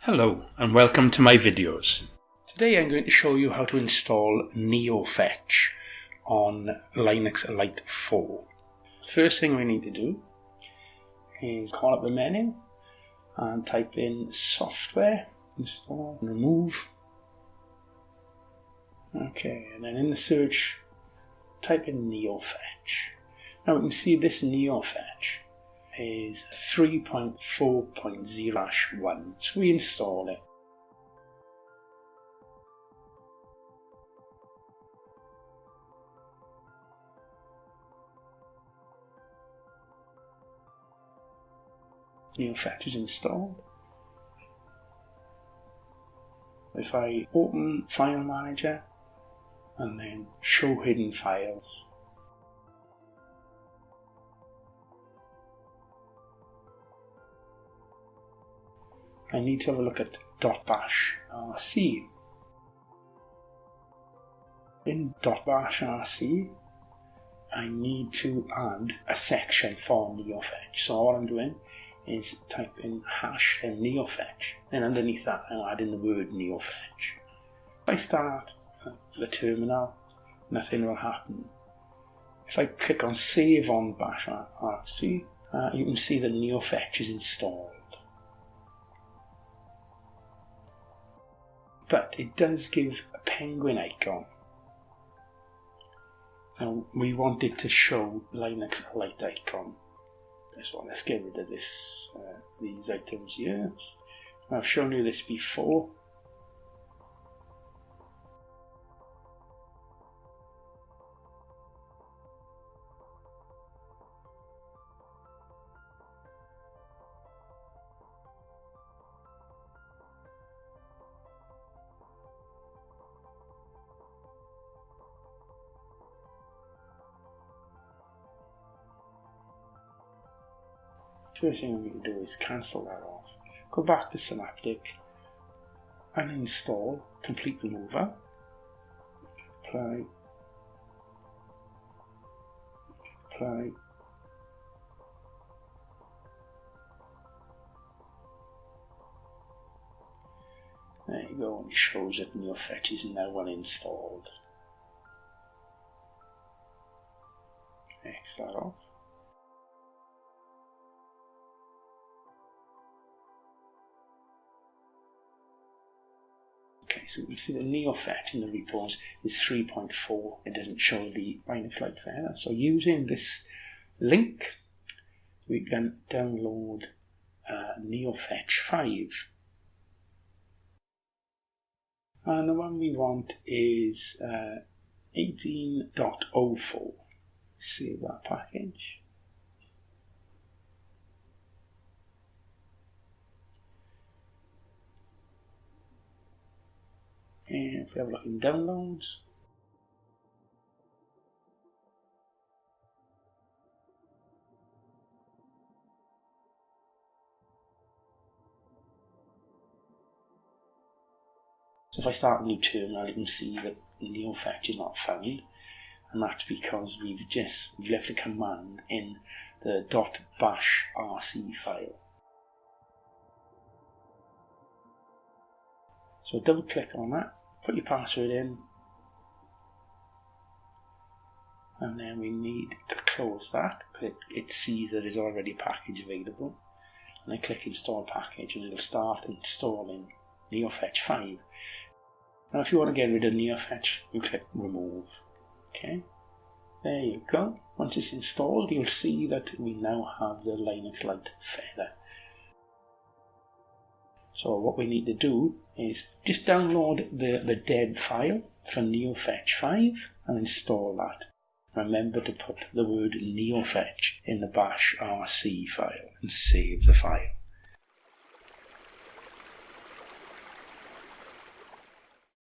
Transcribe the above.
Hello and welcome to my videos. Today I'm going to show you how to install Neofetch on LinuxLite 4. First thing we need to do is call up the menu and type in software, install, remove. Okay, and then in the search type in Neofetch. Now we can see this Neofetch is 3.4.0/1, so we install it. Neofetch is installed. If I open File Manager and then Show Hidden Files, I need to have a look at .bashrc. In .bashrc, I need to add a section for Neofetch. So all I'm doing is type in hash and Neofetch, and underneath that I'll add in the word Neofetch. If I start the terminal, nothing will happen. If I click on Save on bashrc, you can see that Neofetch is installed. But it does give a penguin icon. Now we want it to show LinuxLite icon. So let's get rid of this, these items here. I've shown you this before. First thing we need to do is cancel that off. Go back to Synaptic and install Complete Remover. Apply. Apply. There you go, and it shows that Neofetch is now uninstalled. X that off. Okay, so we can see the Neofetch in the repos is 3.4. It doesn't show the LinuxLite there. So using this link, we can download Neofetch 5. And the one we want is 18.04. Save that package. And if we have a look in downloads, so if I start a new terminal, you can see that Neofetch is not found, and that's because we've left a command in the .bashrc file. So double click on that, put your password in, and then we need to close that because it sees that there's already a package available. And then click Install Package and it'll start installing Neofetch 5. Now if you want to get rid of Neofetch, you click Remove. Okay, there you go. Once it's installed, you'll see that we now have the LinuxLite feather. So what we need to do is just download the dev file for Neofetch 5 and install that. Remember to put the word Neofetch in the bashrc file and save the file.